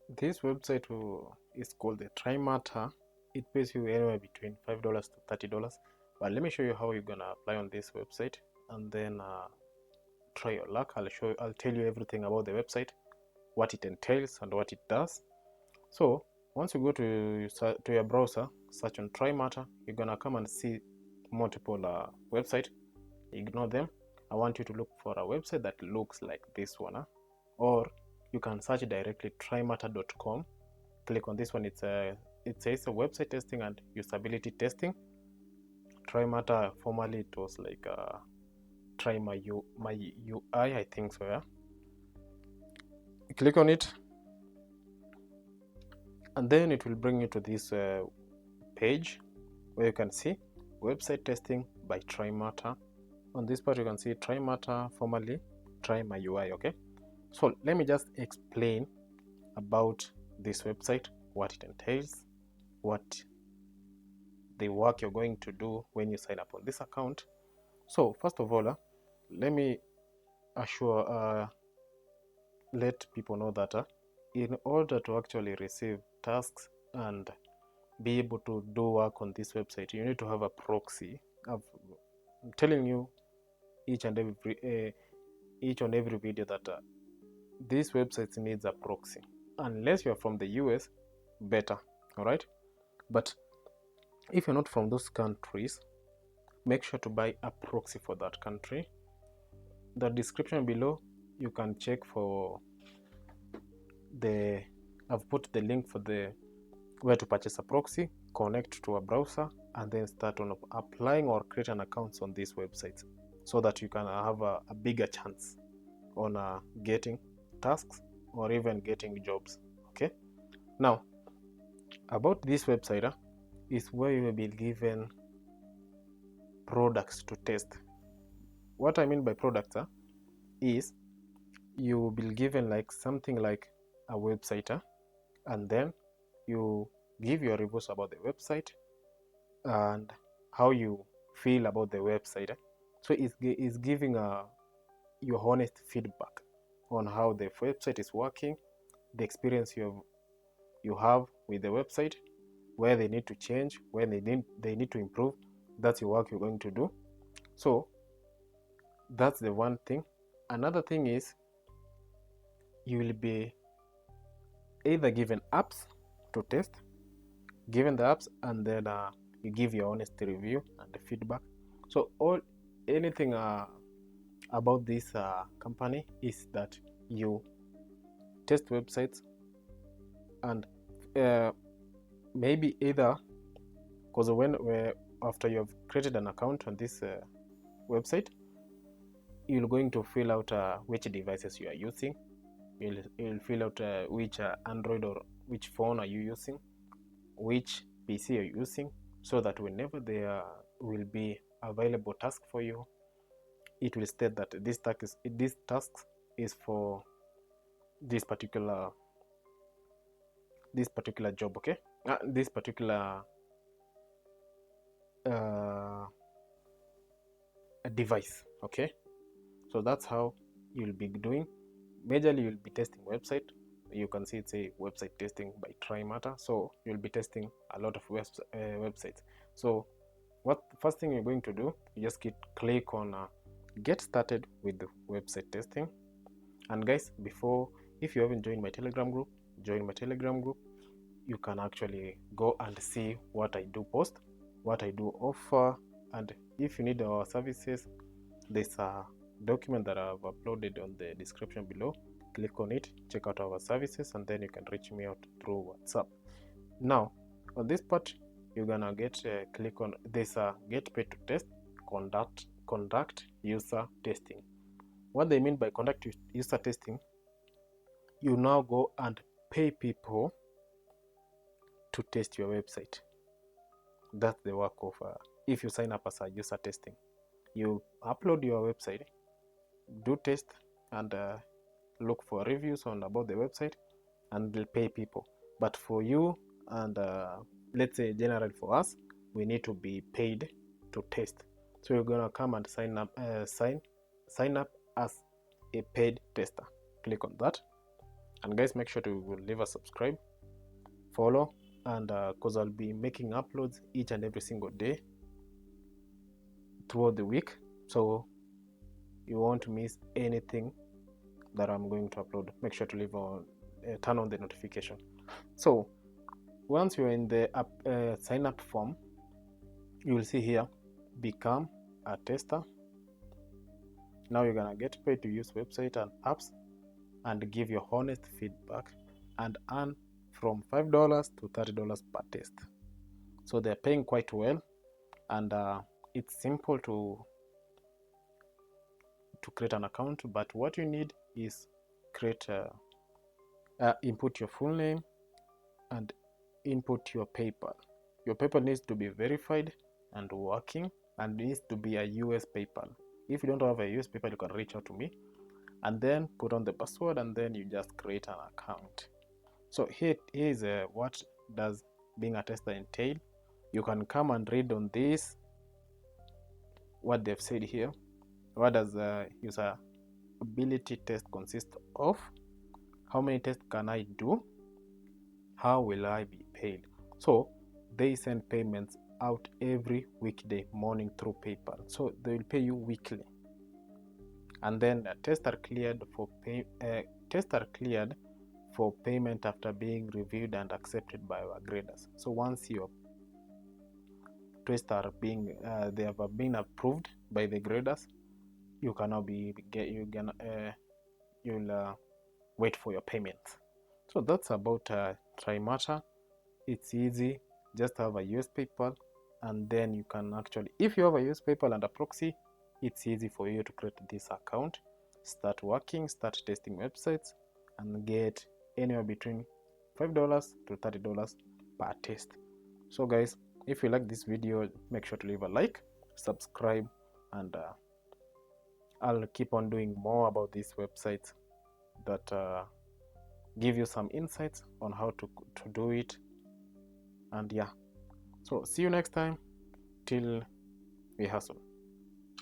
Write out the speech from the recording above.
This website is called the TRYMATA. It pays you anywhere between $5 to $30. But let me show you how you're gonna apply on this website, and then try your luck. I'll tell you everything about the website, what it entails and what it does. So once you go to your browser, search on TRYMATA, you're gonna come and see multiple websites. Ignore them. I want you to look for a website that looks like this one, or you can search directly trymata.com. Click on this one. It says website testing and usability testing. TRYMATA, formerly it was like try my UI, I think so. Yeah, click on it, and then it will bring you to this page where you can see website testing by TRYMATA. On this part you can see TRYMATA, formerly Try My UI. Okay, so let me just explain about this website, what it entails, what the work you're going to do when you sign up on this account. So first of all, let me let people know that in order to actually receive tasks and be able to do work on this website, you need to have a proxy. I'm telling you each and every video that this website needs a proxy. Unless you're from the US, better. All right, but if you're not from those countries, make sure to buy a proxy for that country. The description below, you can check for I've put the link for where to purchase a proxy, connect to a browser, and then start on applying or create an account on these websites, so that you can have a bigger chance on getting tasks or even getting jobs. Okay, now about this website is where you will be given products to test. What I mean by products is you will be given like something like a website, and then you give your reviews about the website and how you feel about the website. So it's giving your honest feedback on how the website is working, the experience you have with the website, where they need to change, where they need to improve. That's your work you're going to do. So that's the one thing. Another thing is you will be either given apps to test, given the apps, and then you give your honest review and the feedback. So anything about this company is that you test websites, and maybe either because after you have created an account on this website, you're going to fill out which devices you are using. You'll fill out which Android or which phone are you using, which PC you're using, so that whenever there will be available task for you, it will state that this task is for this particular job. Okay, this particular device. Okay, so that's how you'll be doing. Majorly you'll be testing website. You can see it's a website testing by TRYMATA, so you'll be testing a lot of websites. So what first thing you're going to do, you just click on get started with the website testing. And guys, if you haven't joined my Telegram group, join my Telegram group. You can actually go and see what I do post, what I do offer, and if you need our services, there's a document that I've uploaded on the description below. Click on it, check out our services, and then you can reach me out through WhatsApp. Now on this part, you're gonna click on this get paid to test, conduct user testing. What they mean by conduct user testing, you now go and pay people to test your website. That's the work of if you sign up as a user testing. You upload your website, do test, and look for reviews about the website, and they'll pay people. But for you and let's say generally for us, we need to be paid to test. So you're gonna come and sign up as a paid tester. Click on that, And guys, make sure to leave a subscribe, follow, and because I'll be making uploads each and every single day throughout the week, so you won't miss anything that I'm going to upload. Make sure to leave on turn on the notification. So once you're in the sign up form, you will see here, become a tester. Now you're gonna get paid to use website and apps and give your honest feedback and earn from $5 to $30 per test. So they're paying quite well, and it's simple to create an account. But what you need is create input your full name and input your PayPal. Your PayPal needs to be verified and working, and needs to be a US PayPal. If you don't have a US PayPal, you can reach out to me, and then put on the password, and then you just create an account. So here is what does being a tester entail. You can come and read on this, what they've said here. What does usability test consist of? How many tests can I do? How will I be paid? So they send payments out every weekday morning through PayPal. So they will pay you weekly. And then tests are cleared for payment after being reviewed and accepted by our graders. So once your tests are being they have been approved by the graders, you can now you'll wait for your payments. So that's about TRYMATA. It's easy. Just have a US PayPal, and then you can actually, if you have a US PayPal and a proxy, it's easy for you to create this account, start working, start testing websites, and get anywhere between $5 to $30 per test. So guys, if you like this video, make sure to leave a like, subscribe, and I'll keep on doing more about these websites that give you some insights on how to do it. And yeah, so see you next time. Till we hustle.